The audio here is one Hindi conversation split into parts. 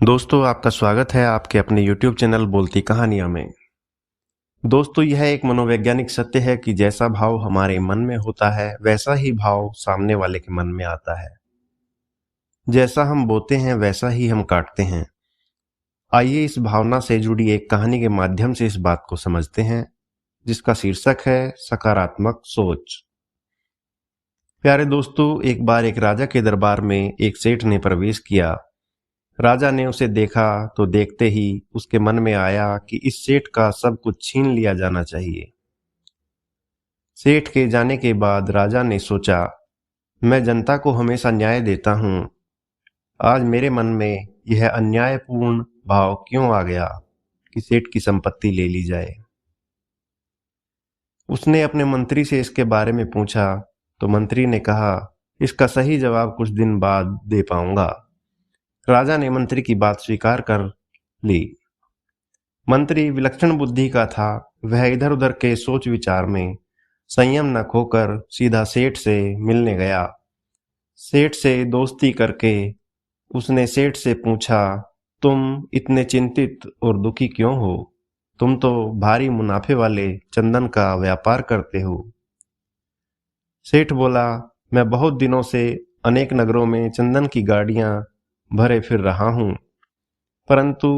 दोस्तों, आपका स्वागत है आपके अपने YouTube चैनल बोलती कहानियां में। दोस्तों, यह एक मनोवैज्ञानिक सत्य है कि जैसा भाव हमारे मन में होता है वैसा ही भाव सामने वाले के मन में आता है। जैसा हम बोते हैं वैसा ही हम काटते हैं। आइए इस भावना से जुड़ी एक कहानी के माध्यम से इस बात को समझते हैं, जिसका शीर्षक है सकारात्मक सोच। प्यारे दोस्तों, एक बार एक राजा के दरबार में एक सेठ ने प्रवेश किया। राजा ने उसे देखा तो देखते ही उसके मन में आया कि इस सेठ का सब कुछ छीन लिया जाना चाहिए। सेठ के जाने के बाद राजा ने सोचा, मैं जनता को हमेशा न्याय देता हूँ, आज मेरे मन में यह अन्यायपूर्ण भाव क्यों आ गया कि सेठ की संपत्ति ले ली जाए। उसने अपने मंत्री से इसके बारे में पूछा तो मंत्री ने कहा, इसका सही जवाब कुछ दिन बाद दे पाऊंगा। राजा ने मंत्री की बात स्वीकार कर ली। मंत्री विलक्षण बुद्धि का था। वह इधर उधर के सोच विचार में संयम न खोकर सीधा सेठ से मिलने गया। सेठ से दोस्ती करके उसने सेठ से पूछा, तुम इतने चिंतित और दुखी क्यों हो? तुम तो भारी मुनाफे वाले चंदन का व्यापार करते हो। सेठ बोला, मैं बहुत दिनों से अनेक नगरों में चंदन की गाड़ियां भरे फिर रहा हूं, परंतु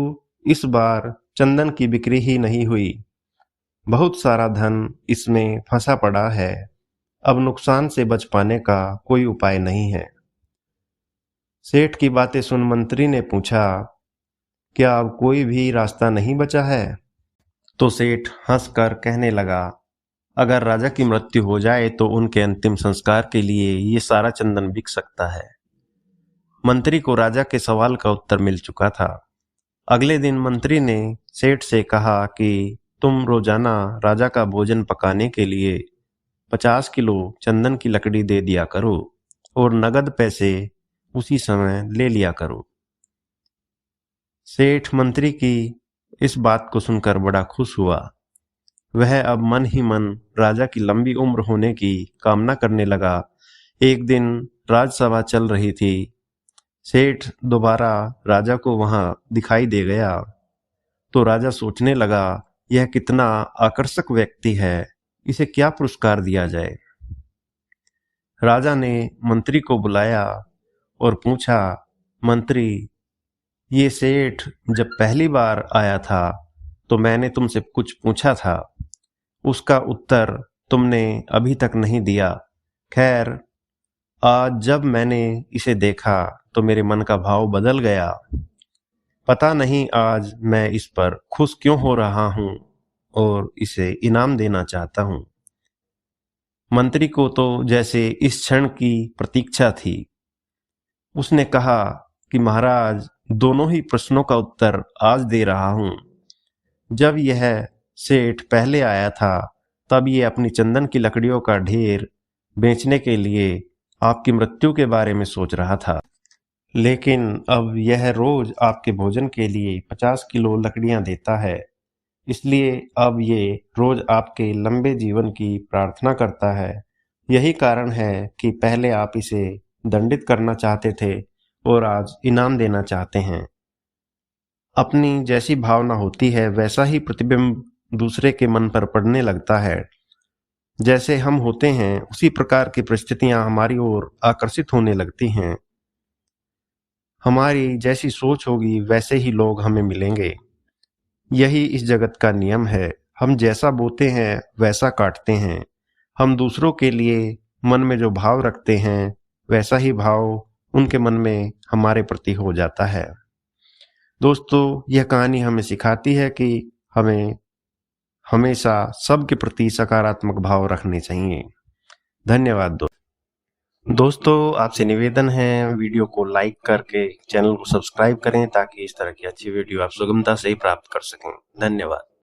इस बार चंदन की बिक्री ही नहीं हुई। बहुत सारा धन इसमें फंसा पड़ा है। अब नुकसान से बच पाने का कोई उपाय नहीं है। सेठ की बातें सुन मंत्री ने पूछा, क्या अब कोई भी रास्ता नहीं बचा है? तो सेठ हंसकर कहने लगा, अगर राजा की मृत्यु हो जाए तो उनके अंतिम संस्कार के लिए ये सारा चंदन बिक सकता है। मंत्री को राजा के सवाल का उत्तर मिल चुका था। अगले दिन मंत्री ने सेठ से कहा कि तुम रोजाना राजा का भोजन पकाने के लिए 50 किलो चंदन की लकड़ी दे दिया करो और नगद पैसे उसी समय ले लिया करो। सेठ मंत्री की इस बात को सुनकर बड़ा खुश हुआ। वह अब मन ही मन राजा की लंबी उम्र होने की कामना करने लगा। एक दिन राजसभा चल रही थी। सेठ दोबारा राजा को वहां दिखाई दे गया तो राजा सोचने लगा, यह कितना आकर्षक व्यक्ति है, इसे क्या पुरस्कार दिया जाए। राजा ने मंत्री को बुलाया और पूछा, मंत्री, ये सेठ जब पहली बार आया था तो मैंने तुमसे कुछ पूछा था, उसका उत्तर तुमने अभी तक नहीं दिया। खैर, आज जब मैंने इसे देखा तो मेरे मन का भाव बदल गया। पता नहीं आज मैं इस पर खुश क्यों हो रहा हूं और इसे इनाम देना चाहता हूं। मंत्री को तो जैसे इस क्षण की प्रतीक्षा थी। उसने कहा कि महाराज, दोनों ही प्रश्नों का उत्तर आज दे रहा हूं। जब यह सेठ पहले आया था तब ये अपनी चंदन की लकड़ियों का ढेर बेचने के लिए आपकी मृत्यु के बारे में सोच रहा था, लेकिन अब यह रोज आपके भोजन के लिए 50 किलो लकड़ियां देता है, इसलिए अब ये रोज आपके लंबे जीवन की प्रार्थना करता है। यही कारण है कि पहले आप इसे दंडित करना चाहते थे और आज इनाम देना चाहते हैं। अपनी जैसी भावना होती है वैसा ही प्रतिबिंब दूसरे के मन पर पड़ने लगता है। जैसे हम होते हैं उसी प्रकार की परिस्थितियां हमारी ओर आकर्षित होने लगती हैं। हमारी जैसी सोच होगी वैसे ही लोग हमें मिलेंगे। यही इस जगत का नियम है। हम जैसा बोते हैं वैसा काटते हैं। हम दूसरों के लिए मन में जो भाव रखते हैं वैसा ही भाव उनके मन में हमारे प्रति हो जाता है। दोस्तों, यह कहानी हमें सिखाती है कि हमें हमेशा सबके प्रति सकारात्मक भाव रखने चाहिए। धन्यवाद दोस्तों, आपसे निवेदन है, वीडियो को लाइक करके चैनल को सब्सक्राइब करें ताकि इस तरह की अच्छी वीडियो आप सुगमता से ही प्राप्त कर सकें। धन्यवाद।